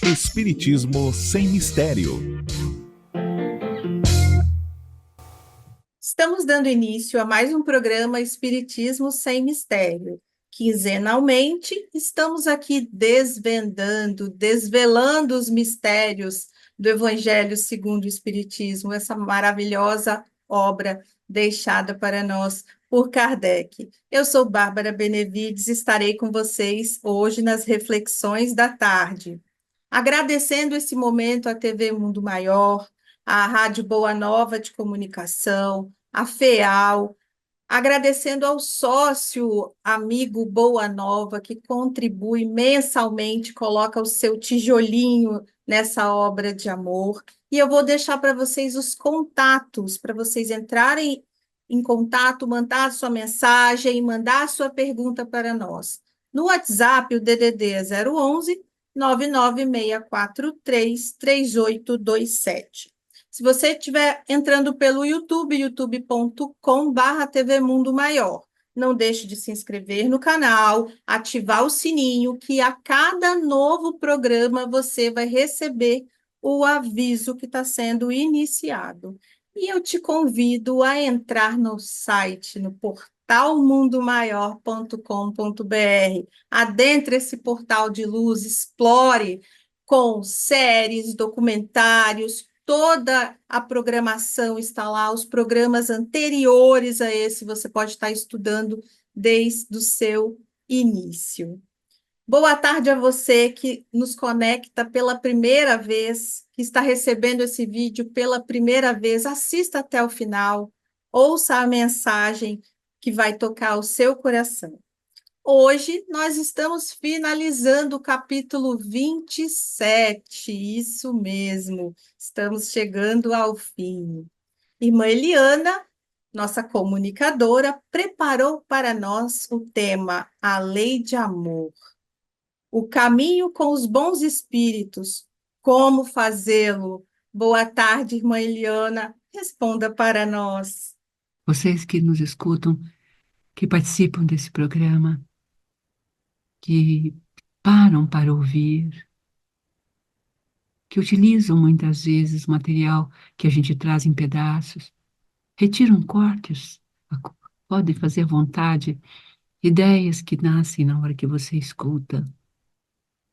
Espiritismo sem mistério. Estamos dando início a mais um programa Espiritismo sem mistério. Quinzenalmente, estamos aqui desvelando os mistérios do Evangelho segundo o Espiritismo, essa maravilhosa obra deixada para nós por Kardec. Eu sou Bárbara Benevides, estarei com vocês hoje nas reflexões da tarde. Agradecendo esse momento à TV Mundo Maior, à Rádio Boa Nova de Comunicação, à FEAL, agradecendo ao sócio amigo Boa Nova, que contribui mensalmente, coloca o seu tijolinho nessa obra de amor. E eu vou deixar para vocês os contatos, para vocês entrarem em contato, mandar sua mensagem, mandar sua pergunta para nós. No WhatsApp, o DDD é 011 996433827. Se você estiver entrando pelo YouTube, youtube.com/TV Mundo Maior, não deixe de se inscrever no canal, ativar o sininho, que a cada novo programa você vai receber o aviso que está sendo iniciado. E eu te convido a entrar no site, no portalmundomaior.com.br. Adentre esse portal de luz, explore com séries, documentários, toda a programação está lá, os programas anteriores a esse você pode estar estudando desde o seu início. Boa tarde a você que nos conecta pela primeira vez, que está recebendo esse vídeo pela primeira vez. Assista até o final, ouça a mensagem que vai tocar o seu coração. Hoje nós estamos finalizando o capítulo 27, isso mesmo, estamos chegando ao fim. Irmã Eliana, nossa comunicadora, preparou para nós o tema A Lei de Amor. O caminho com os bons espíritos, como fazê-lo? Boa tarde, irmã Eliana, responda para nós. Vocês que nos escutam, que participam desse programa, que param para ouvir, que utilizam muitas vezes o material que a gente traz em pedaços, retiram cortes, podem fazer à vontade, ideias que nascem na hora que você escuta.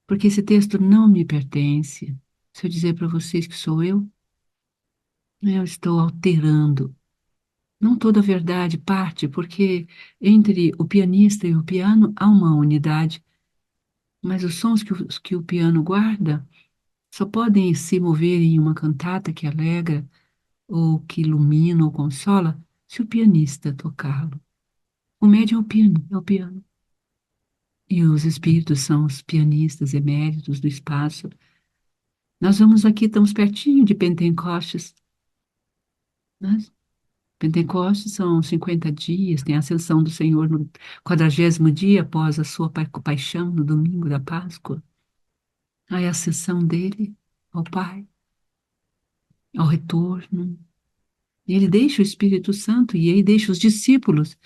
Porque esse texto não me pertence. Se eu dizer para vocês que sou eu estou alterando. Não toda a verdade parte, porque entre o pianista e o piano há uma unidade, mas os sons que o piano guarda só podem se mover em uma cantata que alegra, ou que ilumina ou consola, se o pianista tocá-lo. O médium é o piano, é o piano. E os espíritos são os pianistas eméritos do espaço. Nós vamos aqui, estamos pertinho de Pentecostes. Pentecostes são 50 dias, tem a ascensão do Senhor no 40º dia após a sua paixão, no domingo da Páscoa. Aí a ascensão dele ao Pai, ao retorno. E ele deixa o Espírito Santo e aí deixa os discípulos.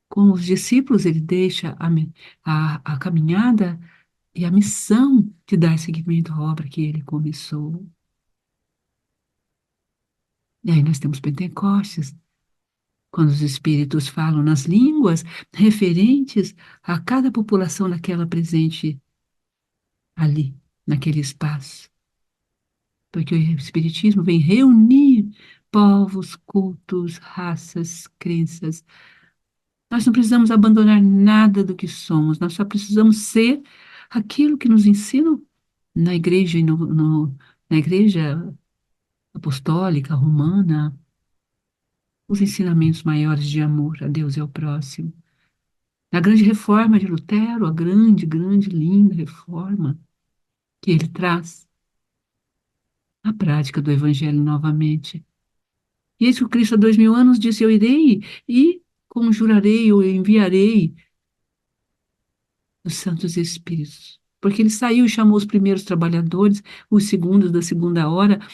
Com os discípulos ele deixa a caminhada e a missão de dar seguimento à obra que ele começou. E aí nós temos Pentecostes, quando os espíritos falam nas línguas referentes a cada população daquela presente ali, naquele espaço. Porque o espiritismo vem reunir povos, cultos, raças, crenças. Nós não precisamos abandonar nada do que somos, nós só precisamos ser aquilo que nos ensinam na igreja, na igreja apostólica, romana, os ensinamentos maiores de amor a Deus e ao próximo. Na grande reforma de Lutero, a grande, grande, linda reforma que ele traz, a prática do Evangelho novamente. E eis que o Cristo há 2000 anos disse: eu irei e conjurarei ou enviarei os Santos Espíritos. Porque ele saiu e chamou os primeiros trabalhadores, os segundos da segunda hora.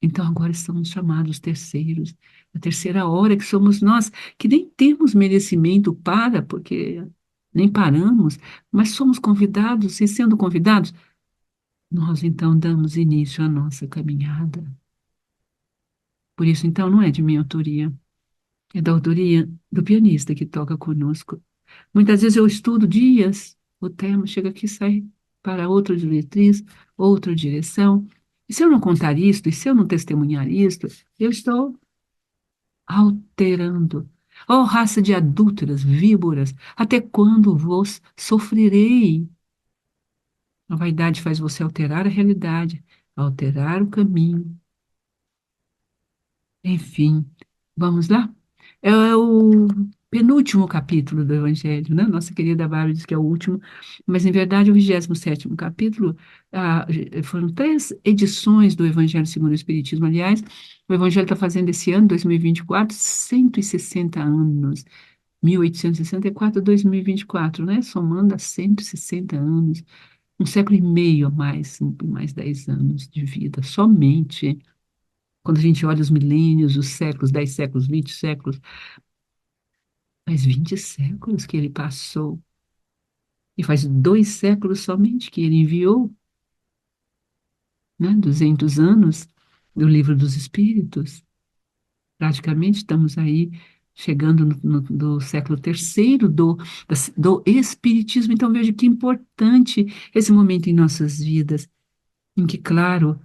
Então agora estamos chamados os terceiros. A terceira hora, que somos nós, que nem temos merecimento para, porque nem paramos, mas somos convidados, e sendo convidados, nós então damos início à nossa caminhada. Por isso, então, não é de minha autoria, é da autoria do pianista que toca conosco. Muitas vezes eu estudo dias, o tema chega aqui e sai para outra diretriz, outra direção. E se eu não contar isto, e se eu não testemunhar isto, eu estou alterando. Ó raça de adúlteras, víboras, até quando vos sofrerei? A vaidade faz você alterar a realidade, alterar o caminho. Enfim, vamos lá? É o penúltimo capítulo do Evangelho, né? Nossa querida Bárbara diz que é o último, mas em verdade é o 27º capítulo. Foram 3 edições do Evangelho segundo o Espiritismo. Aliás, o Evangelho está fazendo esse ano, 2024, 160 anos. 1864 a 2024, né? Somando a 160 anos, um século e meio a mais, mais 10 anos de vida, somente. Quando a gente olha os milênios, os séculos, 10 séculos, 20 séculos, faz 20 séculos que ele passou. E faz 2 séculos somente que ele enviou, né? 200 anos do Livro dos Espíritos. Praticamente estamos aí chegando do século terceiro do Espiritismo. Então veja que importante esse momento em nossas vidas, em que, claro,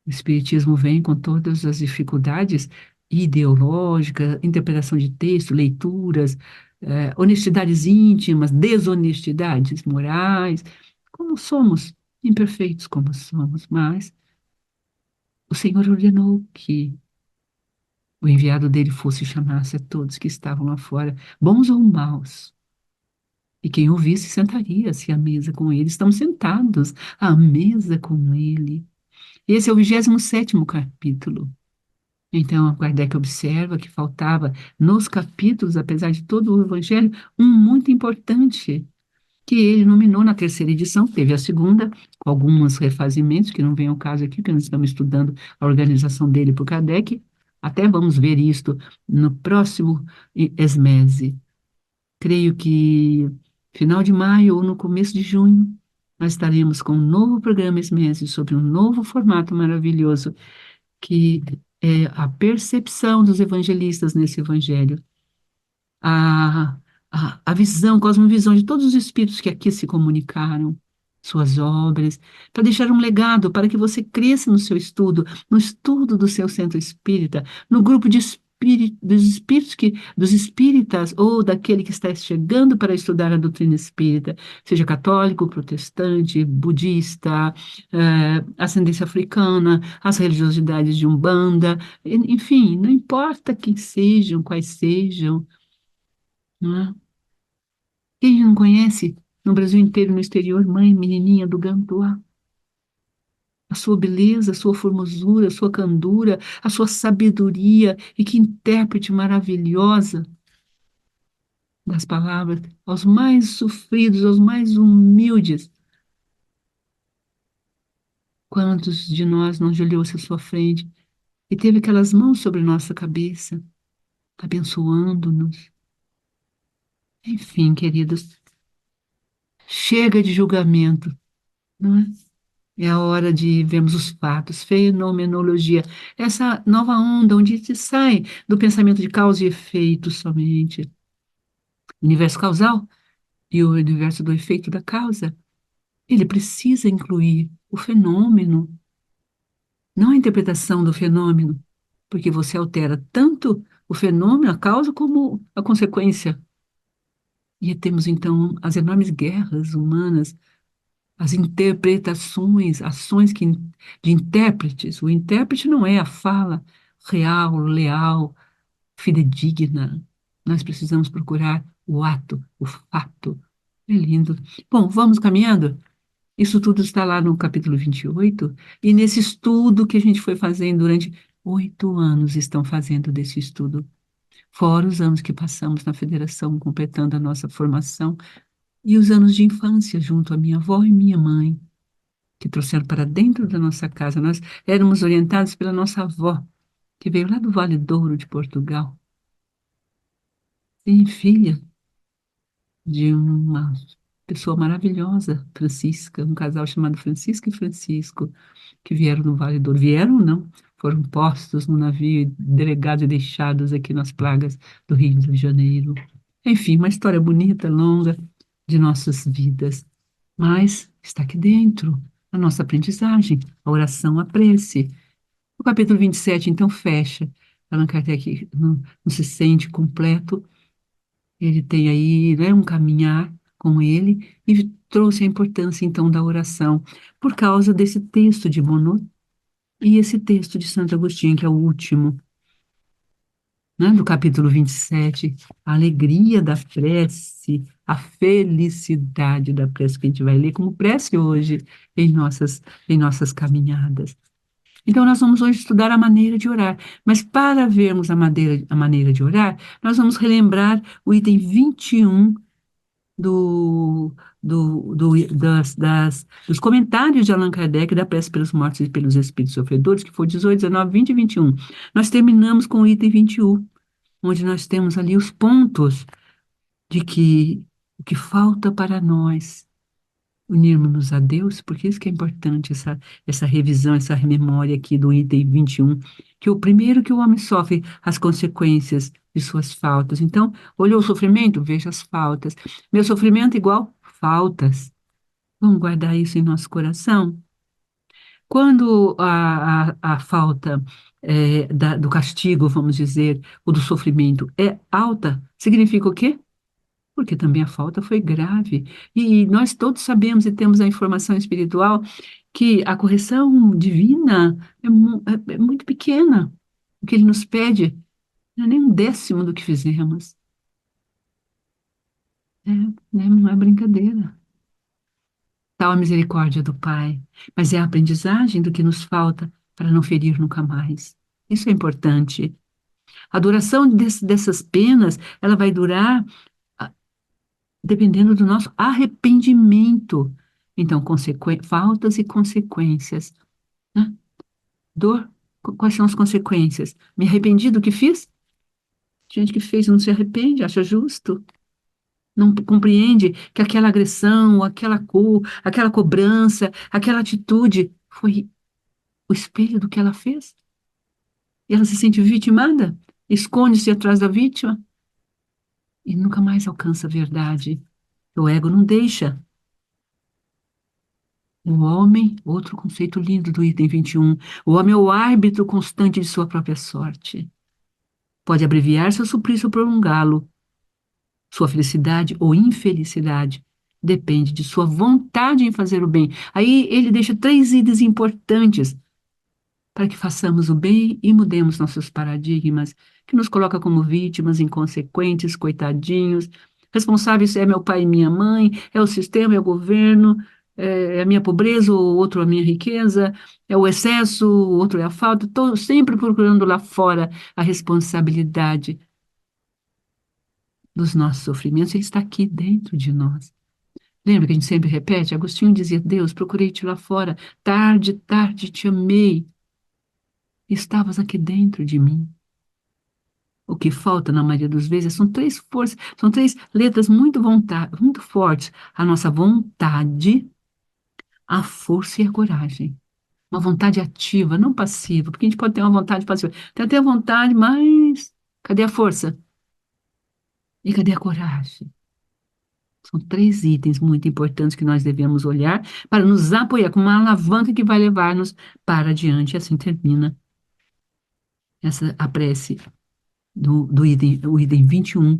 o Espiritismo vem com todas as dificuldades ideológicas, interpretação de texto, leituras, honestidades íntimas, desonestidades morais, como somos, imperfeitos como somos, mas o Senhor ordenou que o enviado dele fosse e chamasse a todos que estavam lá fora, bons ou maus, e quem ouvisse sentaria-se à mesa com ele. Estamos sentados à mesa com ele. Esse é o 27º capítulo. Então, Kardec observa que faltava nos capítulos, apesar de todo o Evangelho, um muito importante, que ele nominou na terceira edição, teve a segunda, com alguns refazimentos, que não vem ao caso aqui, porque nós estamos estudando a organização dele por Kardec. Até vamos ver isto no próximo ESMESE. Creio que final de maio ou no começo de junho, nós estaremos com um novo programa ESMESE sobre um novo formato maravilhoso, que é a percepção dos evangelistas nesse evangelho, a, a visão, cosmovisão de todos os espíritos que aqui se comunicaram, suas obras, para deixar um legado, para que você cresça no seu estudo, no estudo do seu centro espírita, no grupo de dos espíritos dos espíritas ou daquele que está chegando para estudar a doutrina espírita, seja católico, protestante, budista, ascendência africana, as religiosidades de Umbanda, enfim, não importa quem sejam, quais sejam, não é? Quem não conhece no Brasil inteiro, no exterior, mãe, menininha do Gantuá? A sua beleza, a sua formosura, a sua candura, a sua sabedoria, e que intérprete maravilhosa das palavras aos mais sofridos, aos mais humildes. Quantos de nós não olhou-se à sua frente e teve aquelas mãos sobre nossa cabeça, abençoando-nos? Enfim, queridos, chega de julgamento, não é? É a hora de vermos os fatos, fenomenologia, essa nova onda onde se sai do pensamento de causa e efeito somente. Universo causal e o universo do efeito da causa. Ele precisa incluir o fenômeno, não a interpretação do fenômeno, porque você altera tanto o fenômeno, a causa, como a consequência. E temos então as enormes guerras humanas, as interpretações, ações de intérpretes. O intérprete não é a fala real, leal, fidedigna. Nós precisamos procurar o ato, o fato. É lindo. Bom, vamos caminhando? Isso tudo está lá no capítulo 28, e nesse estudo que a gente foi fazendo durante 8 anos, estão fazendo desse estudo, fora os anos que passamos na federação, completando a nossa formação, e os anos de infância junto à minha avó e minha mãe, que trouxeram para dentro da nossa casa. Nós éramos orientados pela nossa avó, que veio lá do Vale Douro de Portugal. Sim, filha de uma pessoa maravilhosa, Francisca, um casal chamado Francisca e Francisco, que vieram no Vale do Douro. Vieram, não, foram postos no navio, e delegados e deixados aqui nas plagas do Rio de Janeiro. Enfim, uma história bonita, longa, de nossas vidas. Mas está aqui dentro, a nossa aprendizagem, a oração, a prece. O capítulo 27, então, fecha. Allan Kardec não se sente completo, ele tem aí, né, um caminhar com ele e trouxe a importância, então, da oração por causa desse texto de Monod e esse texto de Santo Agostinho, que é o último, né, do capítulo 27, a alegria da prece, a felicidade da prece, que a gente vai ler como prece hoje em nossas caminhadas. Então, nós vamos hoje estudar a maneira de orar, mas para vermos a maneira de orar, nós vamos relembrar o item 21 do, dos comentários de Allan Kardec da Prece pelos Mortos e pelos Espíritos Sofredores, que foi 18, 19, 20 e 21. Nós terminamos com o item 21, onde nós temos ali os pontos de que o que falta para nós unirmos-nos a Deus, porque isso que é importante, essa revisão, essa memória aqui do item 21, que o primeiro que o homem sofre as consequências de suas faltas. Então, olhou o sofrimento? Veja as faltas. Meu sofrimento igual faltas. Vamos guardar isso em nosso coração? Quando a falta do castigo, vamos dizer, ou do sofrimento é alta, significa o quê? Porque também a falta foi grave. E nós todos sabemos e temos a informação espiritual que a correção divina é muito pequena. O que ele nos pede não é nem um décimo do que fizemos. É, né, não é brincadeira. Tal a misericórdia do Pai, mas é a aprendizagem do que nos falta para não ferir nunca mais. Isso é importante. A duração dessas penas, ela vai durar dependendo do nosso arrependimento. Então, faltas e consequências, né? Dor, quais são as consequências? Me arrependi do que fiz? Gente que fez e não se arrepende, acha justo. Não compreende que aquela agressão, aquela cobrança, aquela atitude foi o espelho do que ela fez. E ela se sente vitimada, esconde-se atrás da vítima e nunca mais alcança a verdade. O ego não deixa. O homem, outro conceito lindo do item 21, o homem é o árbitro constante de sua própria sorte. Pode abreviar seu suplício ou prolongá-lo. Sua felicidade ou infelicidade depende de sua vontade em fazer o bem. Aí ele deixa 3 itens importantes para que façamos o bem e mudemos nossos paradigmas, que nos coloca como vítimas, inconsequentes, coitadinhos. Responsáveis é meu pai e minha mãe, é o sistema, é o governo, é a minha pobreza, o outro a minha riqueza, é o excesso, o outro é a falta. Estou sempre procurando lá fora a responsabilidade dos nossos sofrimentos, ele está aqui dentro de nós. Lembra que a gente sempre repete? Agostinho dizia: Deus, procurei-te lá fora, tarde, tarde te amei. Estavas aqui dentro de mim. O que falta, na maioria das vezes, são 3 forças, são 3 letras muito fortes. A nossa vontade, a força e a coragem. Uma vontade ativa, não passiva, porque a gente pode ter uma vontade passiva. Tem até a vontade, mas cadê a força? E cadê a coragem? São 3 itens muito importantes que nós devemos olhar para nos apoiar com uma alavanca que vai levar-nos para adiante. Assim termina a prece o item 21,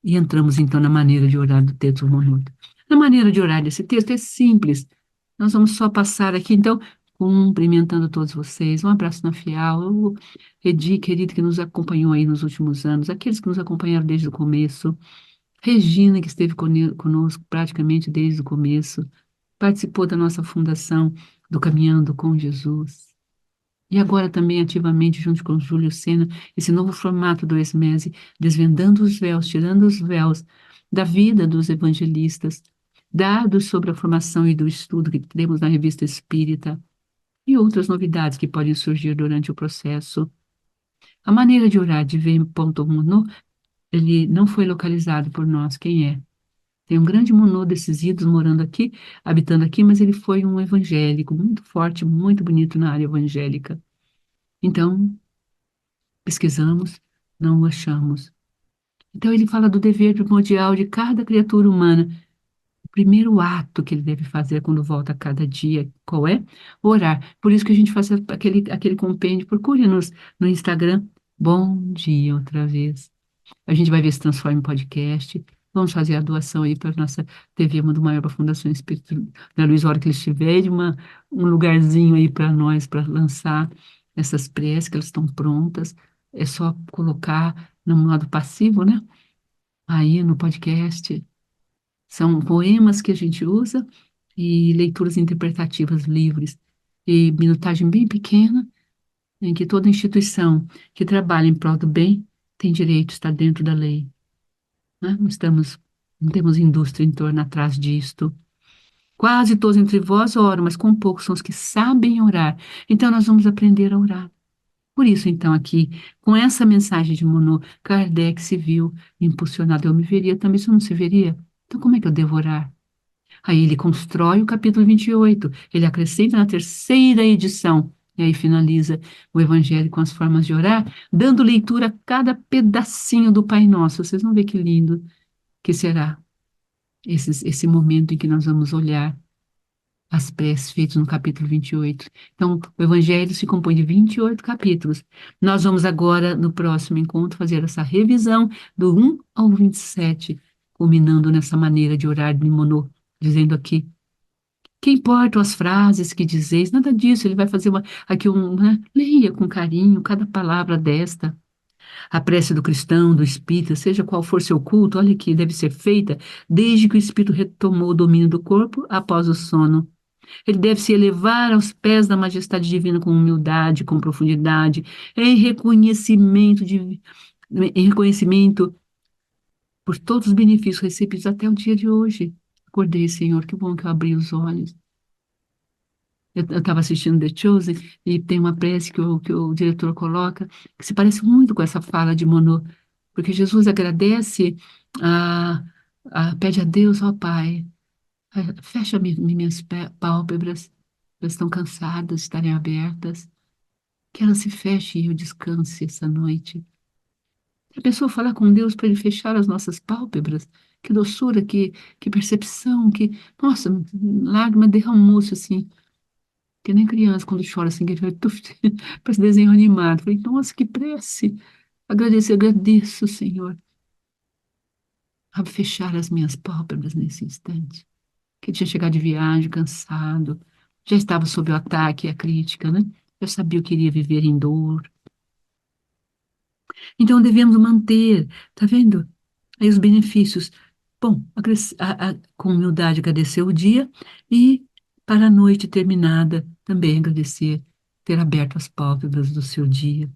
e entramos então na maneira de orar do texto Monod. Na maneira de orar desse texto é simples. Nós vamos só passar aqui, então, cumprimentando todos vocês. Um abraço na Fial, o Edi, querido, que nos acompanhou aí nos últimos anos, aqueles que nos acompanharam desde o começo, Regina, que esteve conosco praticamente desde o começo, participou da nossa fundação do Caminhando com Jesus. E agora também ativamente, junto com o Júlio Sena, esse novo formato do ESMESE, desvendando os véus, tirando os véus da vida dos evangelistas, dados sobre a formação e do estudo que temos na Revista Espírita, e outras novidades que podem surgir durante o processo. A maneira de orar de V.Munu, ele não foi localizado por nós, quem é? Tem um grande Munu desses ídolos morando aqui, habitando aqui, mas ele foi um evangélico muito forte, muito bonito na área evangélica. Então, pesquisamos, não o achamos. Então, ele fala do dever primordial de cada criatura humana. O primeiro ato que ele deve fazer quando volta a cada dia, qual é? Orar. Por isso que a gente faz aquele compêndio. Procure no Instagram. Bom dia outra vez. A gente vai ver se transforma em podcast. Vamos fazer a doação aí para a nossa TV Mundo Maior, para a Fundação Espírito da Luiz, a hora que eles tiverem um lugarzinho aí para nós, para lançar essas preces, que elas estão prontas. É só colocar no lado passivo, né? Aí no podcast. São poemas que a gente usa e leituras interpretativas livres. E minutagem bem pequena, em que toda instituição que trabalha em prol do bem tem direito, está dentro da lei, né? Não temos indústria em torno atrás disto. Quase todos entre vós oram, mas com poucos são os que sabem orar. Então nós vamos aprender a orar. Por isso, então, aqui, com essa mensagem de Monod, Kardec se viu impulsionado. Eu me veria também, se eu não se veria. Então, como é que eu devo orar? Aí ele constrói o capítulo 28, ele acrescenta na terceira edição, e aí finaliza o Evangelho com as formas de orar, dando leitura a cada pedacinho do Pai Nosso. Vocês vão ver que lindo que será esse momento em que nós vamos olhar as preces feitas no capítulo 28. Então, o Evangelho se compõe de 28 capítulos. Nós vamos agora, no próximo encontro, fazer essa revisão do 1 ao 27, culminando nessa maneira de orar de Monod, dizendo aqui: que importam as frases que dizeis? Nada disso, ele vai fazer né? Leia com carinho cada palavra desta. A prece do cristão, do espírita, seja qual for seu culto, olha aqui, deve ser feita desde que o espírito retomou o domínio do corpo após o sono. Ele deve se elevar aos pés da majestade divina com humildade, com profundidade, em reconhecimento por todos os benefícios recebidos até o dia de hoje. Acordei, Senhor, que bom que eu abri os olhos. Eu estava assistindo The Chosen e tem uma prece que o diretor coloca que se parece muito com essa fala de Monod, porque Jesus agradece, pede a Deus, ó Pai, fecha minhas pálpebras, elas estão cansadas de estarem abertas, que elas se fechem e eu descanse essa noite. A pessoa falar com Deus para ele fechar as nossas pálpebras, que doçura, que percepção, nossa, lágrima derramou-se assim, que nem criança quando chora assim, que parece desenho animado. Falei, nossa, que prece. Agradeço, Senhor, a fechar as minhas pálpebras nesse instante. Que tinha chegado de viagem, cansado, já estava sob o ataque e a crítica, né? Eu sabia que iria viver em dor. Então devemos manter, tá vendo? Aí os benefícios. Bom, com humildade agradecer o dia e para a noite terminada também agradecer ter aberto as pálpebras do seu dia,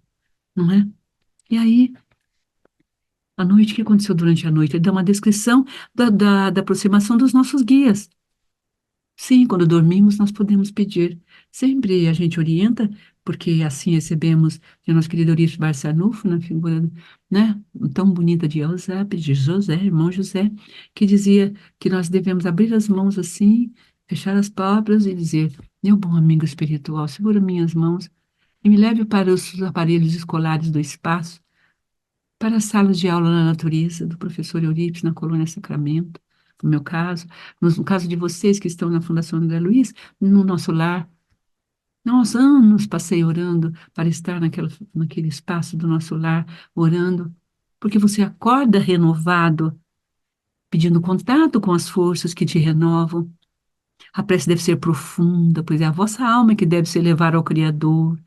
não é? E aí, a noite, o que aconteceu durante a noite? Ele dá uma descrição da aproximação dos nossos guias. Sim, quando dormimos, nós podemos pedir. Sempre a gente orienta, porque assim recebemos de nosso querido Eurípides Barçanufo, na figura, né, tão bonita de Eusébio, de José, irmão José, que dizia que nós devemos abrir as mãos assim, fechar as pálpebras e dizer: meu bom amigo espiritual, segura minhas mãos e me leve para os aparelhos escolares do espaço, para as salas de aula na natureza do professor Eurípides na Colônia Sacramento, no meu caso, no caso de vocês que estão na Fundação André Luiz, no nosso lar. Nós anos passei orando para estar naquele espaço do nosso lar, orando, porque você acorda renovado, pedindo contato com as forças que te renovam. A prece deve ser profunda, pois é a vossa alma que deve se elevar ao Criador,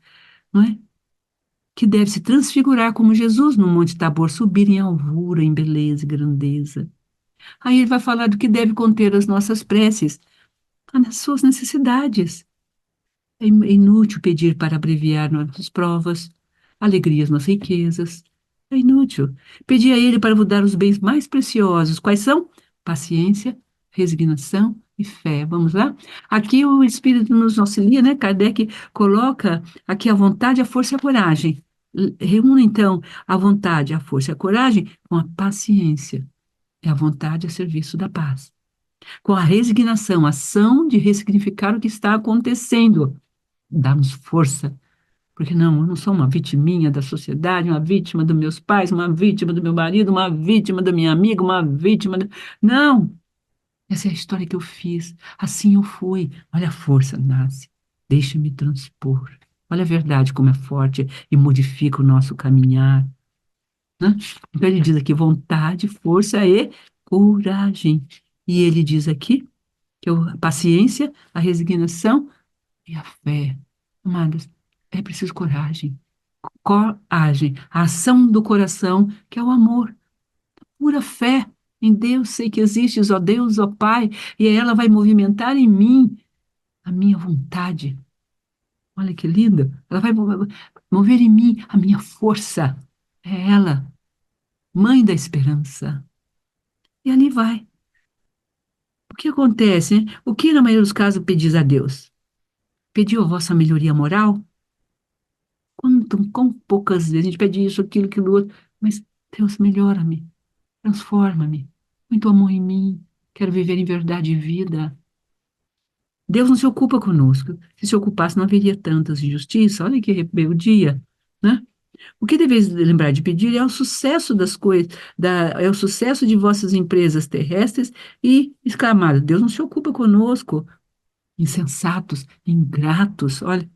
não é? Que deve se transfigurar como Jesus no Monte Tabor, subir em alvura, em beleza e grandeza. Aí ele vai falar do que deve conter as nossas preces, as suas necessidades. É inútil pedir para abreviar nossas provas, alegrias nas riquezas. É inútil. Pedir a ele para vos dar os bens mais preciosos. Quais são? Paciência, resignação e fé. Vamos lá? Aqui o Espírito nos auxilia, né? Kardec coloca aqui a vontade, a força e a coragem. Reúna, então, a vontade, a força e a coragem com a paciência. É a vontade a serviço da paz. Com a resignação, a ação de ressignificar o que está acontecendo. Dá-nos força. Porque não, eu não sou uma vitiminha da sociedade, uma vítima dos meus pais, uma vítima do meu marido, uma vítima da minha amiga, uma vítima. Não! Essa é a história que eu fiz. Assim eu fui. Olha a força, nasce. Deixa-me transpor. Olha a verdade como é forte e modifica o nosso caminhar, né? Então ele diz aqui vontade, força e coragem. E ele diz aqui que a paciência, a resignação e a fé. Amadas, é preciso coragem. Coragem, a ação do coração, que é o amor, pura fé em Deus, sei que existes, ó Deus, ó Pai, e ela vai movimentar em mim a minha vontade. Olha que linda! Ela vai mover em mim a minha força. É ela, mãe da esperança. E ali vai. O que acontece, né? O que, na maioria dos casos, pedis a Deus? Pediu a vossa melhoria moral? Com poucas vezes a gente pede isso, aquilo outro. Mas, Deus, melhora-me, transforma-me. Muito amor em mim. Quero viver em verdade e vida. Deus não se ocupa conosco. Se ocupasse, não haveria tantas injustiças. Olha que rebeldia, né? O que deveis lembrar de pedir é o sucesso das coisas, é o sucesso de vossas empresas terrestres e exclamar: Deus não se ocupa conosco. Insensatos, ingratos, olha.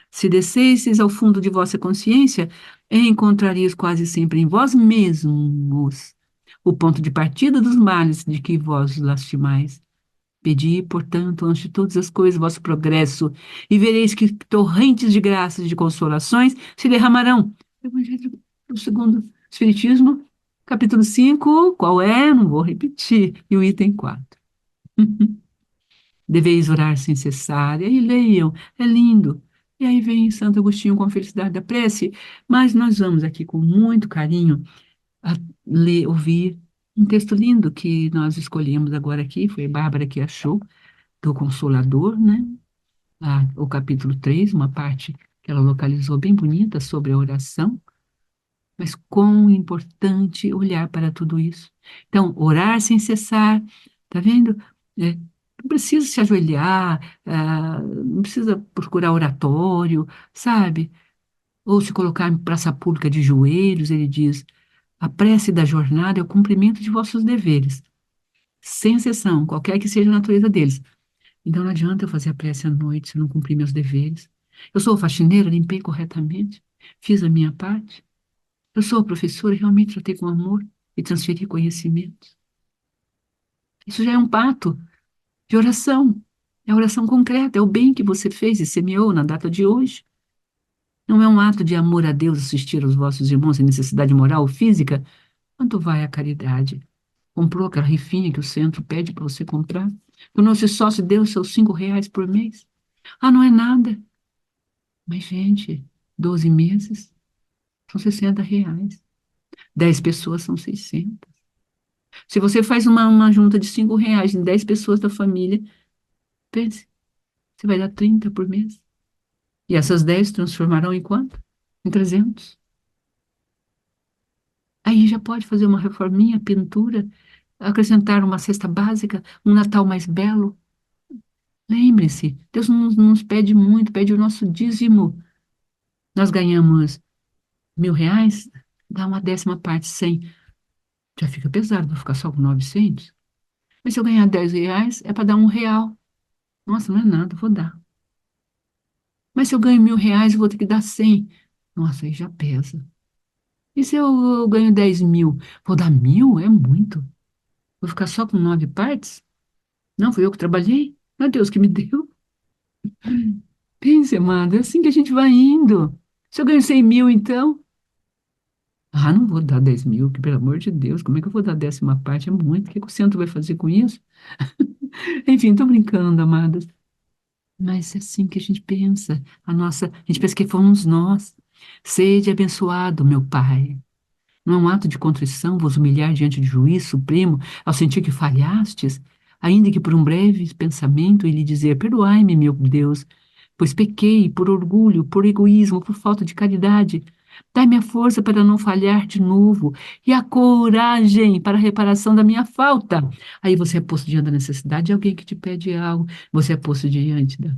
Se descesseis ao fundo de vossa consciência, encontrarias quase sempre em vós mesmos o ponto de partida dos males de que vós lastimais. Pedi, portanto, antes de todas as coisas, vosso progresso, e vereis que torrentes de graças e de consolações se derramarão. Evangelho do segundo Espiritismo, capítulo 5, qual é? Não vou repetir. E o item 4. Deveis orar sem cessar. E aí leiam, é lindo. E aí vem Santo Agostinho com a felicidade da prece, mas nós vamos aqui com muito carinho a ler, ouvir um texto lindo que nós escolhemos agora aqui, foi a Bárbara que achou, do Consolador, né? O capítulo 3, uma parte que ela localizou bem bonita sobre a oração, mas quão importante olhar para tudo isso. Então, orar sem cessar, tá vendo? Não precisa se ajoelhar, não precisa procurar oratório, sabe? Ou se colocar em praça pública de joelhos, ele diz, a prece da jornada é o cumprimento de vossos deveres, sem exceção, qualquer que seja a natureza deles. Então não adianta eu fazer a prece à noite se eu não cumprir meus deveres. Eu sou faxineira, limpei corretamente, fiz a minha parte. Eu sou a professora, realmente tratei com amor e transferi conhecimentos. Isso já é um pato de oração. É oração concreta, é o bem que você fez e semeou na data de hoje. Não é um ato de amor a Deus assistir aos vossos irmãos em necessidade moral ou física. Quanto vai a caridade? Comprou aquela rifinha que o centro pede para você comprar? Tornou-se sócio e deu os seus R$ 5 por mês? Ah, não é nada. Mas, gente, 12 meses são R$ 60. 10 pessoas são 600. Se você faz uma junta de R$ 5 em 10 pessoas da família, pense, você vai dar 30 por mês. E essas 10 transformarão em quanto? Em 300. Aí já pode fazer uma reforminha, pintura, acrescentar uma cesta básica, um Natal mais belo. Lembre-se, Deus não nos pede muito, pede o nosso dízimo. Nós ganhamos R$ 1.000, dá uma décima parte, 100. Já fica pesado, vou ficar só com 900. Mas se eu ganhar R$ 10, é para dar R$ 1. Nossa, não é nada, vou dar. Mas se eu ganho R$ 1.000, eu vou ter que dar 100. Nossa, aí já pesa. E se eu ganho 10 mil? Vou dar 1.000? É muito. Vou ficar só com 9 partes? Não, fui eu que trabalhei? Não é Deus que me deu. Pense, amado, é assim que a gente vai indo. Se eu ganho 100 mil, então. Ah, não vou dar 10 mil, que pelo amor de Deus, como é que eu vou dar décima parte? É muito. O que que o centro vai fazer com isso? Enfim, tô brincando, amadas. Mas é assim que a gente pensa. A gente pensa que fomos nós. Sede abençoado, meu Pai. Não é um ato de contrição vos humilhar diante do juiz supremo ao sentir que falhastes, ainda que por um breve pensamento, e lhe dizer: perdoai-me, meu Deus, pois pequei por orgulho, por egoísmo, por falta de caridade. Dai-me a força para não falhar de novo e a coragem para a reparação da minha falta. Aí você é posto diante da necessidade de alguém que te pede algo, você é posto diante do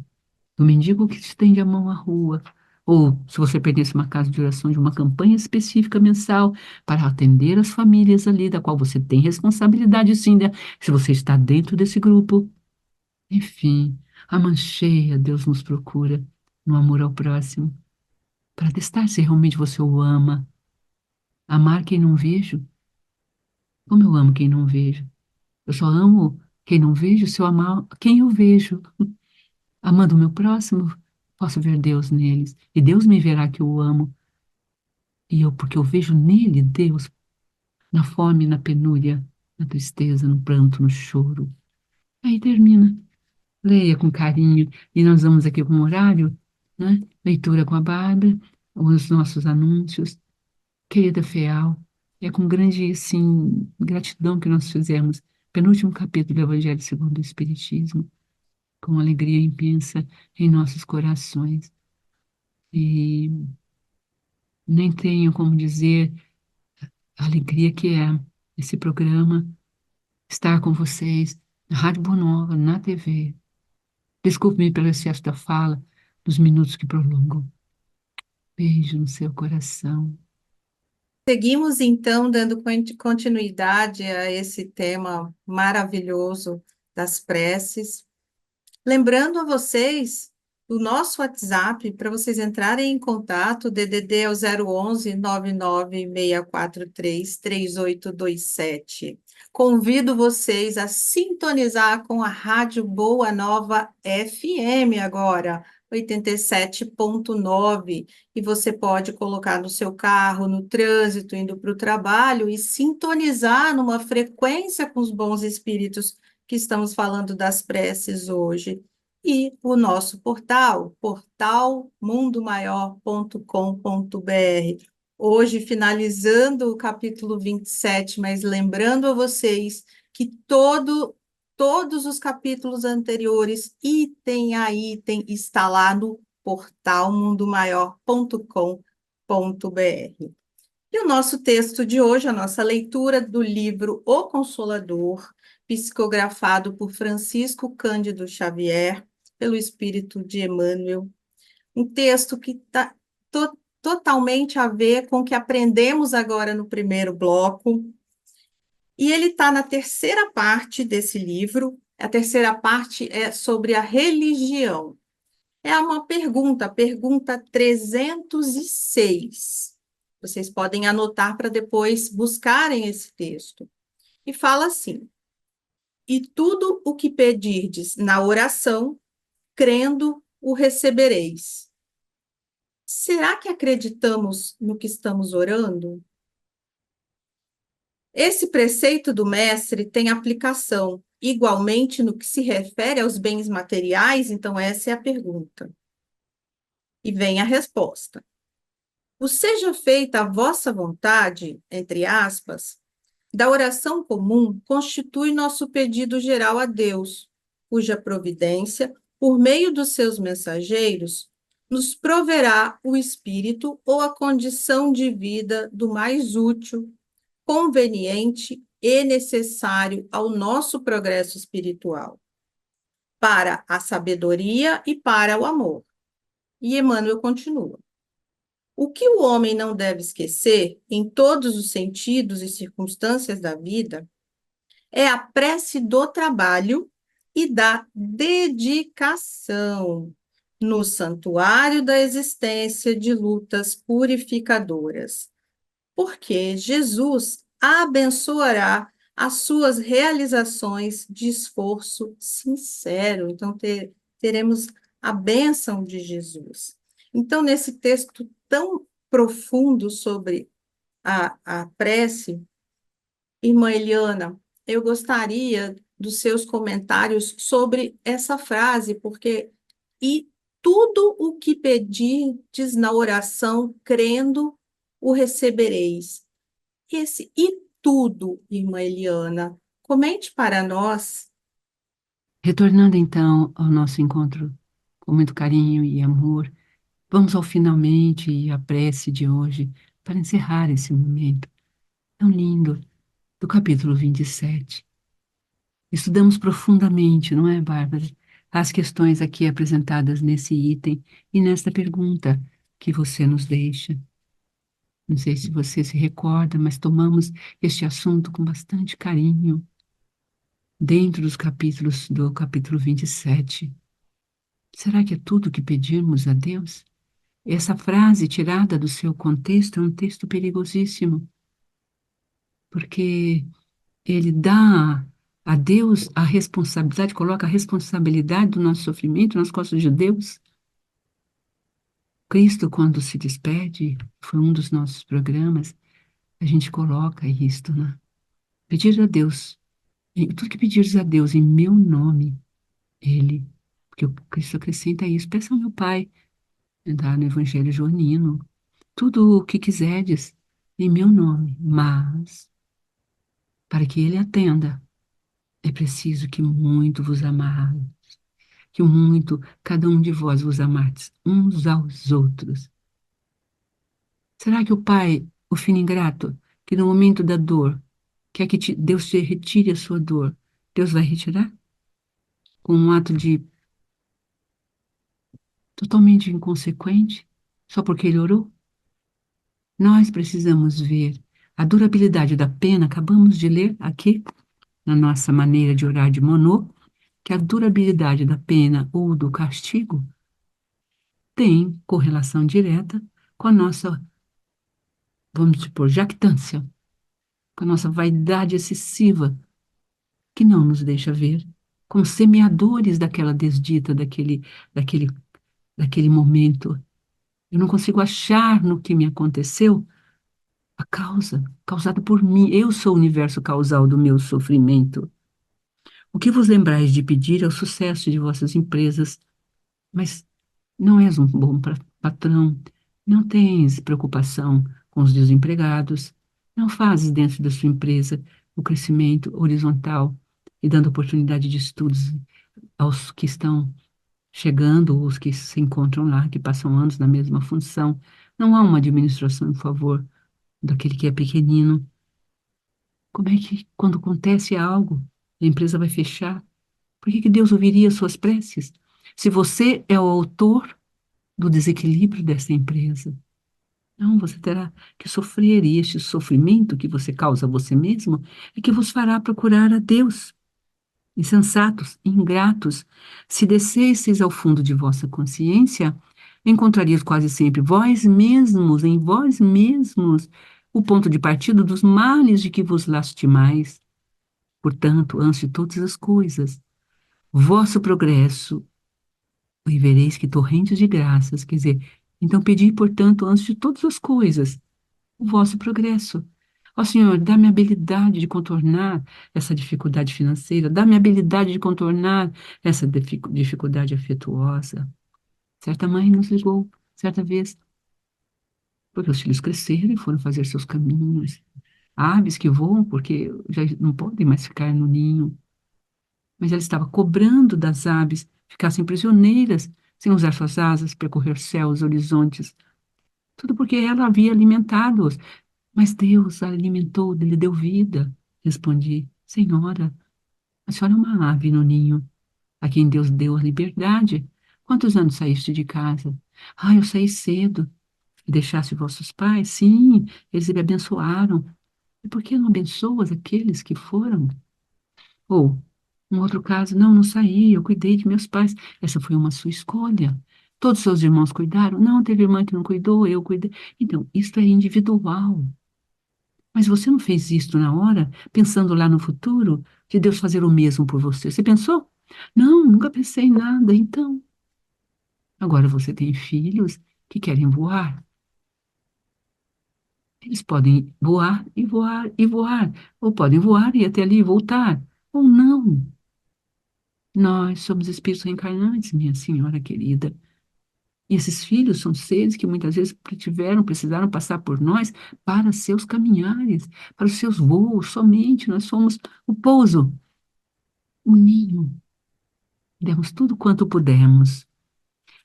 mendigo que te estende a mão à rua. Ou, se você pertence a uma casa de oração, de uma campanha específica mensal para atender as famílias ali, da qual você tem responsabilidade, sim, né? Se você está dentro desse grupo. Enfim, a mancheia, Deus nos procura no amor ao próximo, para testar se realmente você o ama. Amar quem não vejo, como eu amo quem não vejo. Eu só amo quem não vejo se eu amar quem eu vejo. Amando o meu próximo, posso ver Deus neles, e Deus me verá que eu o amo. E eu, porque eu vejo nele Deus, na fome, na penúria, na tristeza, no pranto, no choro. Aí termina. Leia com carinho. E nós vamos aqui com o horário, né? Leitura com a Bárbara, os nossos anúncios. Querida Feal, é com grande, assim, gratidão que nós fizemos penúltimo capítulo do Evangelho segundo o Espiritismo, com alegria imensa em nossos corações. E nem tenho como dizer a alegria que é esse programa, estar com vocês na Rádio Boa Nova, na TV. Desculpe-me pelo excesso da fala, dos minutos que prolongam. Beijo no seu coração. Seguimos então dando continuidade a esse tema maravilhoso das preces. Lembrando a vocês o nosso WhatsApp para vocês entrarem em contato, DDD é o 011 99643 3827. Convido vocês a sintonizar com a Rádio Boa Nova FM agora, 87,9, e você pode colocar no seu carro, no trânsito, indo para o trabalho e sintonizar numa frequência com os bons espíritos que estamos falando das preces hoje. E o nosso portal, portalmundomaior.com.br. Hoje, finalizando o capítulo 27, mas lembrando a vocês que todos os capítulos anteriores, item a item, está lá no portalmundomaior.com.br. E o nosso texto de hoje, a nossa leitura do livro O Consolador, psicografado por Francisco Cândido Xavier, pelo Espírito de Emmanuel. Um texto que está totalmente a ver com o que aprendemos agora no primeiro bloco. E ele está na terceira parte desse livro. A terceira parte é sobre a religião. É uma pergunta, a pergunta 306. Vocês podem anotar para depois buscarem esse texto. E fala assim: e tudo o que pedirdes na oração, crendo, o recebereis. Será que acreditamos no que estamos orando? Esse preceito do mestre tem aplicação igualmente no que se refere aos bens materiais? Então, essa é a pergunta. E vem a resposta. O seja feita a vossa vontade, entre aspas, da oração comum constitui nosso pedido geral a Deus, cuja providência, por meio dos seus mensageiros, nos proverá o espírito ou a condição de vida do mais útil, conveniente e necessário ao nosso progresso espiritual, para a sabedoria e para o amor. E Emmanuel continua. O que o homem não deve esquecer, em todos os sentidos e circunstâncias da vida, é a prece do trabalho e da dedicação no santuário da existência de lutas purificadoras, porque Jesus abençoará as suas realizações de esforço sincero. Então, teremos a bênção de Jesus. Então, nesse texto tão profundo sobre a prece, irmã Eliana, eu gostaria dos seus comentários sobre essa frase, porque e tudo o que pedirdes na oração, crendo, o recebereis. Esse e tudo, irmã Eliana, comente para nós. Retornando então ao nosso encontro com muito carinho e amor, Vamos ao finalmente e à prece de hoje para encerrar esse momento tão lindo do capítulo 27. Estudamos profundamente, não é, Bárbara, as questões aqui apresentadas nesse item e nesta pergunta que você nos deixa. Não sei se você se recorda, mas tomamos este assunto com bastante carinho dentro dos capítulos do capítulo 27. Será que é tudo o que pedimos a Deus? Essa frase tirada do seu contexto é um texto perigosíssimo, porque ele dá a Deus a responsabilidade, coloca a responsabilidade do nosso sofrimento nas costas de Deus. Cristo, quando se despede, foi um dos nossos programas, a gente coloca isto, né? Pedir a Deus, tudo que pedires a Deus em meu nome, Ele, porque o Cristo acrescenta isso, peça ao meu Pai, está no Evangelho joanino, tudo o que quiserdes em meu nome, mas, para que Ele atenda, é preciso que muito vos amai, que muito cada um de vós vos amardes uns aos outros. Será que o Pai, o filho ingrato, que no momento da dor, quer que Deus te retire a sua dor, Deus vai retirar? Com um ato de totalmente inconsequente, só porque ele orou? Nós precisamos ver a durabilidade da pena, acabamos de ler aqui, na nossa maneira de orar de Monod, que a durabilidade da pena ou do castigo tem correlação direta com a nossa, vamos supor, jactância, com a nossa vaidade excessiva, que não nos deixa ver como semeadores daquela desdita, daquele, daquele momento. Eu não consigo achar no que me aconteceu a causa, causada por mim. Eu sou o universo causal do meu sofrimento. O que vos lembrais de pedir é o sucesso de vossas empresas, mas não és um bom patrão, não tens preocupação com os desempregados, não fazes dentro da sua empresa o crescimento horizontal e dando oportunidade de estudos aos que estão chegando, os que se encontram lá, que passam anos na mesma função. Não há uma administração em favor daquele que é pequenino. Como é que, quando acontece algo, a empresa vai fechar? Por que que Deus ouviria suas preces? Se você é o autor do desequilíbrio dessa empresa, não, você terá que sofrer, e este sofrimento que você causa a você mesmo é que vos fará procurar a Deus. Insensatos, ingratos, se descesseis ao fundo de vossa consciência, encontrarias quase sempre vós mesmos, em vós mesmos, o ponto de partida dos males de que vos lastimais. Portanto, antes de todas as coisas, vosso progresso, e vereis que torrentes de graças, quer dizer, então pedi, portanto, antes de todas as coisas, o vosso progresso. Ó Senhor, dá-me a habilidade de contornar essa dificuldade financeira, dá-me a habilidade de contornar essa dificuldade afetuosa. Certa mãe nos ligou, certa vez, porque os filhos cresceram e foram fazer seus caminhos. Aves que voam porque já não podem mais ficar no ninho. Mas ela estava cobrando das aves ficassem prisioneiras, sem usar suas asas, percorrer céus, horizontes. Tudo porque ela havia alimentado-os. Mas Deus a alimentou, lhe deu vida. Respondi, Senhora, a senhora é uma ave no ninho, a quem Deus deu a liberdade. Quantos anos saíste de casa? Ah, eu saí cedo. E deixaste vossos pais? Sim, eles me abençoaram. E por que não abençoas aqueles que foram? Ou, um outro caso, não saí, eu cuidei de meus pais. Essa foi uma sua escolha. Todos seus irmãos cuidaram? Não, teve irmã que não cuidou, eu cuidei. Então, isto é individual. Mas você não fez isto na hora, pensando lá no futuro, de Deus fazer o mesmo por você. Você pensou? Não, nunca pensei em nada. Então, agora você tem filhos que querem voar. Eles podem voar e voar e voar, ou podem voar e ir até ali e voltar, ou não. Nós somos espíritos reencarnantes, minha senhora querida. E esses filhos são seres que muitas vezes precisaram passar por nós para seus caminhares, para os seus voos. Somente nós somos o pouso, o ninho. Demos tudo quanto pudemos.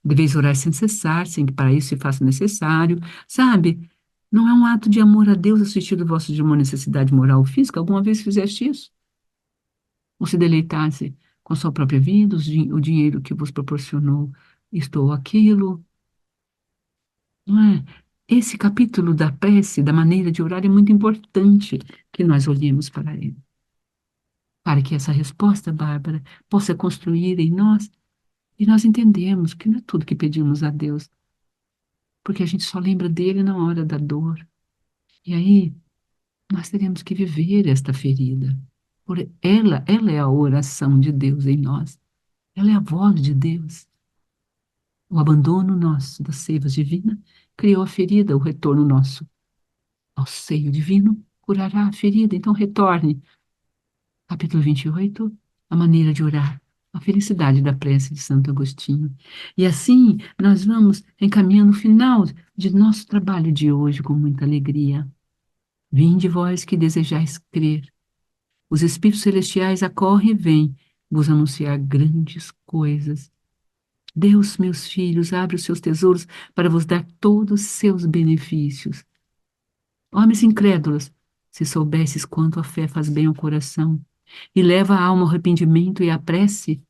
Deveis orar sem cessar, sem que para isso se faça necessário. Sabe? Não é um ato de amor a Deus assistir o vosso de uma necessidade moral ou física? Alguma vez fizeste isso? Ou se deleitasse com sua própria vida, o dinheiro que vos proporcionou isto ou aquilo? Não é? Esse capítulo da prece, da maneira de orar, é muito importante que nós olhemos para ele. Para que essa resposta, Bárbara, possa construir em nós, e nós entendemos que não é tudo que pedimos a Deus, porque a gente só lembra dele na hora da dor. E aí, nós teremos que viver esta ferida. Por ela é a oração de Deus em nós. Ela é a voz de Deus. O abandono nosso das seivas divinas criou a ferida, o retorno nosso ao seio divino curará a ferida. Então retorne. Capítulo 28, a maneira de orar, a felicidade da prece de Santo Agostinho. E assim nós vamos encaminhando o final de nosso trabalho de hoje com muita alegria. Vinde vós que desejais crer. Os Espíritos Celestiais acorrem e vêm vos anunciar grandes coisas. Deus, meus filhos, abre os seus tesouros para vos dar todos os seus benefícios. Homens incrédulos, se soubesses quanto a fé faz bem ao coração e leva a alma ao arrependimento e à a prece,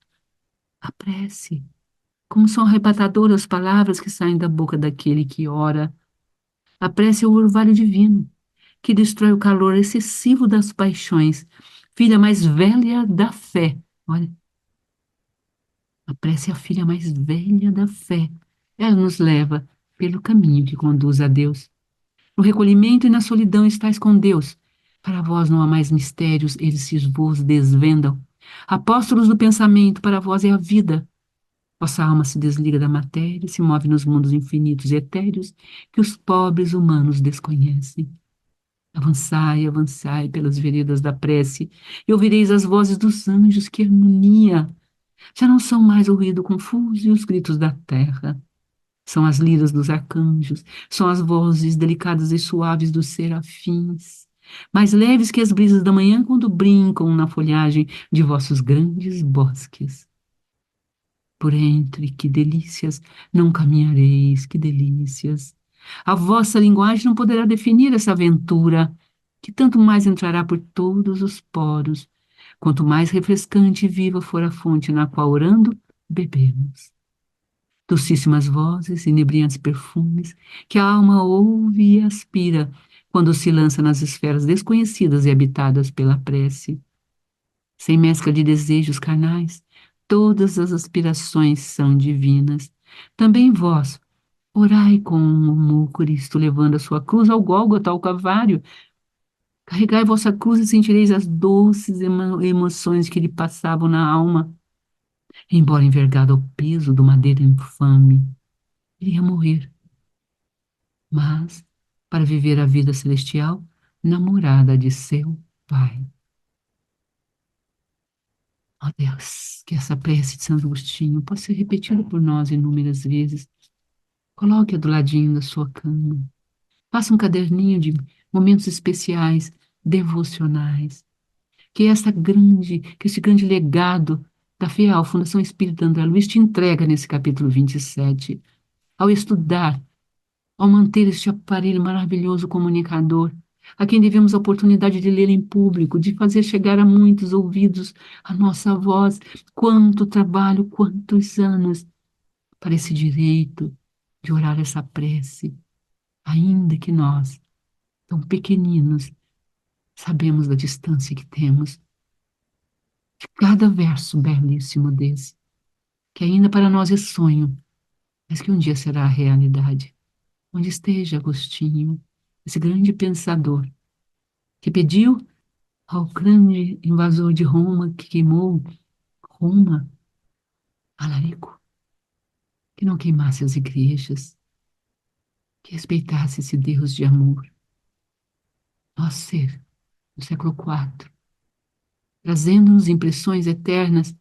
como são arrebatadoras as palavras que saem da boca daquele que ora. A prece é o orvalho divino, que destrói o calor excessivo das paixões, filha mais velha da fé. Olha, a prece é a filha mais velha da fé. Ela nos leva pelo caminho que conduz a Deus. No recolhimento e na solidão estais com Deus. Para vós não há mais mistérios, eles se vos desvendam. Apóstolos do pensamento, para vós é a vida. Vossa alma se desliga da matéria e se move nos mundos infinitos e etéreos que os pobres humanos desconhecem. Avançai, avançai pelas veredas da prece e ouvireis as vozes dos anjos, que harmonia! Já não são mais o ruído confuso e os gritos da terra. São as liras dos arcanjos, são as vozes delicadas e suaves dos serafins, mais leves que as brisas da manhã quando brincam na folhagem de vossos grandes bosques. Por entre, que delícias, não caminhareis, que delícias. A vossa linguagem não poderá definir essa aventura, que tanto mais entrará por todos os poros, quanto mais refrescante e viva for a fonte na qual, orando, bebemos. Docíssimas vozes, inebriantes perfumes, que a alma ouve e aspira, quando se lança nas esferas desconhecidas e habitadas pela prece. Sem mescla de desejos carnais, todas as aspirações são divinas. Também vós, orai como o Cristo, levando a sua cruz ao Gólgota, ao Calvário. Carregai vossa cruz e sentireis as doces emoções que lhe passavam na alma. Embora envergado ao peso do madeiro infame, iria morrer, mas para viver a vida celestial, namorada de seu Pai. Ó Deus, que essa prece de Santo Agostinho possa ser repetida por nós inúmeras vezes. Coloque-a do ladinho da sua cama. Faça um caderninho de momentos especiais, devocionais. Que esse grande legado da FEAL, Fundação Espírita André Luiz, te entrega nesse capítulo 27. Ao estudar, ao manter este aparelho maravilhoso comunicador, a quem devemos a oportunidade de ler em público, de fazer chegar a muitos ouvidos a nossa voz. Quanto trabalho, quantos anos para esse direito de orar essa prece, ainda que nós, tão pequeninos, sabemos da distância que temos de cada verso belíssimo desse, que ainda para nós é sonho, mas que um dia será a realidade. Onde esteja Agostinho, esse grande pensador, que pediu ao grande invasor de Roma, que queimou Roma, Alarico, que não queimasse as igrejas, que respeitasse esse Deus de amor. Nós ser, no século IV, trazendo-nos impressões eternas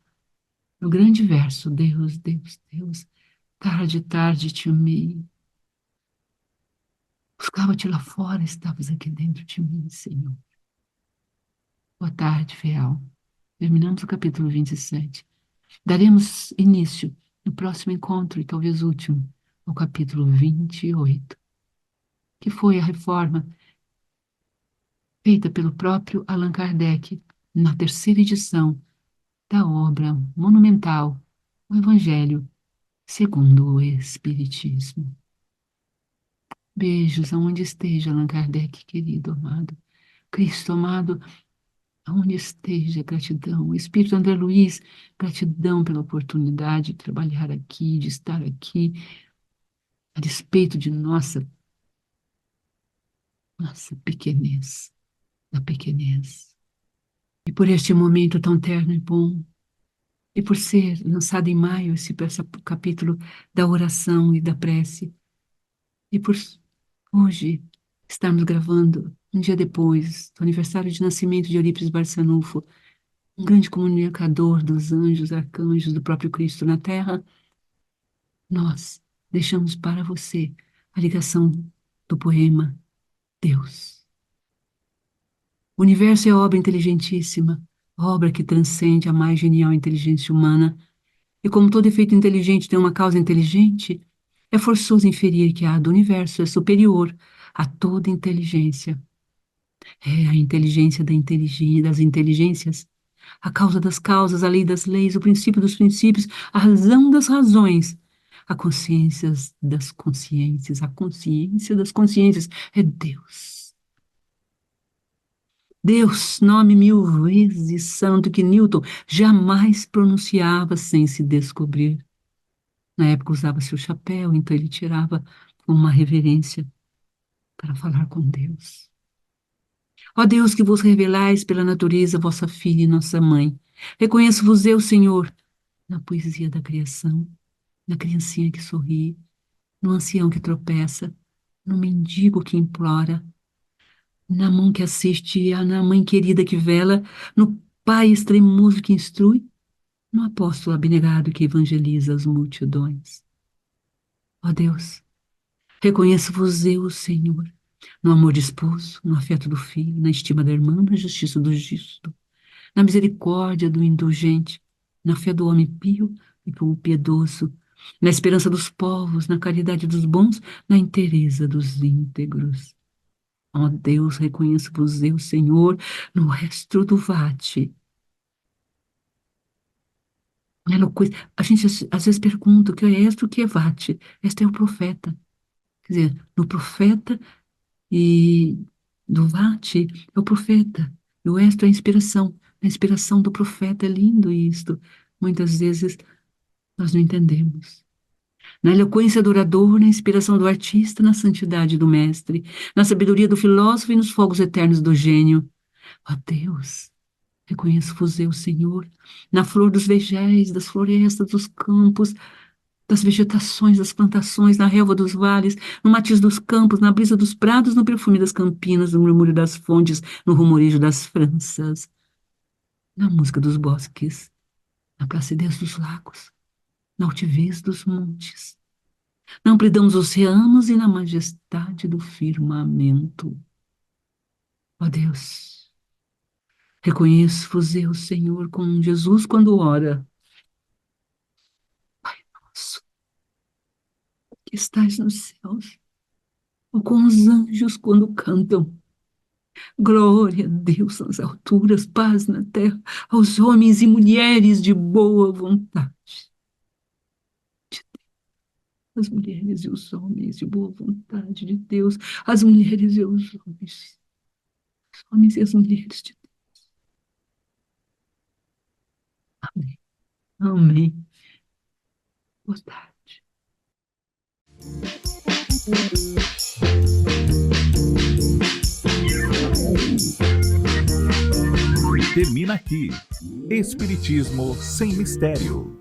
no grande verso, Deus, Deus, Deus, tarde, tarde te amei. Buscava-te lá fora, estavas aqui dentro de mim, Senhor. Boa tarde, Feal. Terminamos o capítulo 27. Daremos início no próximo encontro, e talvez último, ao capítulo 28, que foi a reforma feita pelo próprio Allan Kardec na terceira edição da obra monumental, o Evangelho segundo o Espiritismo. Beijos aonde esteja, Allan Kardec, querido, amado. Cristo, amado, aonde esteja, gratidão. Espírito André Luiz, gratidão pela oportunidade de trabalhar aqui, de estar aqui, a despeito de nossa pequenez, da pequenez. E por este momento tão terno e bom, e por ser lançado em maio esse capítulo da oração e da prece, e por hoje estarmos gravando, um dia depois do aniversário de nascimento de Eurípides Barçanufo, um grande comunicador dos anjos, arcanjos, do próprio Cristo na Terra, nós deixamos para você a ligação do poema Deus. O universo é obra inteligentíssima, obra que transcende a mais genial inteligência humana, e como todo efeito inteligente tem uma causa inteligente, é forçoso inferir que a do universo é superior a toda inteligência. É a inteligência das inteligências, a causa das causas, a lei das leis, o princípio dos princípios, a razão das razões, a consciência das consciências, a consciência das consciências é Deus. Deus, nome 1000 vezes santo que Newton jamais pronunciava sem se descobrir. Na época usava seu chapéu, então ele tirava com uma reverência para falar com Deus. Ó Deus, que vos revelais pela natureza vossa filha e nossa mãe, reconheço-vos eu, Senhor, na poesia da criação, na criancinha que sorri, no ancião que tropeça, no mendigo que implora, na mão que assiste, na mãe querida que vela, no pai extremoso que instrui, no apóstolo abnegado que evangeliza as multidões. Ó Deus, reconheço-vos eu, Senhor, no amor de esposo, no afeto do filho, na estima da irmã, na justiça do justo, na misericórdia do indulgente, na fé do homem pio e do piedoso, na esperança dos povos, na caridade dos bons, na inteireza dos íntegros. Ó Deus, reconheço-vos eu, Senhor, no estro do vate. A gente às vezes pergunta o que é estro, o que é vate. Este é o profeta. Quer dizer, no profeta e do vate é o profeta. E o estro é a inspiração do profeta. É lindo isto. Muitas vezes nós não entendemos. Na eloquência do orador, na inspiração do artista, na santidade do mestre, na sabedoria do filósofo e nos fogos eternos do gênio. Ó Deus, reconheço-vos eu, Senhor, na flor dos vergéis, das florestas, dos campos, das vegetações, das plantações, na relva dos vales, no matiz dos campos, na brisa dos prados, no perfume das campinas, no murmúrio das fontes, no rumorejo das franças, na música dos bosques, na placidez dos lagos, na altivez dos montes, na amplidão dos oceanos e na majestade do firmamento. Ó Deus, reconheço-vos eu, Senhor, com Jesus quando ora. Pai nosso, que estais nos céus, ou com os anjos quando cantam. Glória a Deus nas alturas, paz na terra, aos homens e mulheres de boa vontade. As mulheres e os homens de boa vontade de Deus, as mulheres e os homens e as mulheres de Deus. Amém. Amém. Boa tarde. Termina aqui. Espiritismo sem mistério.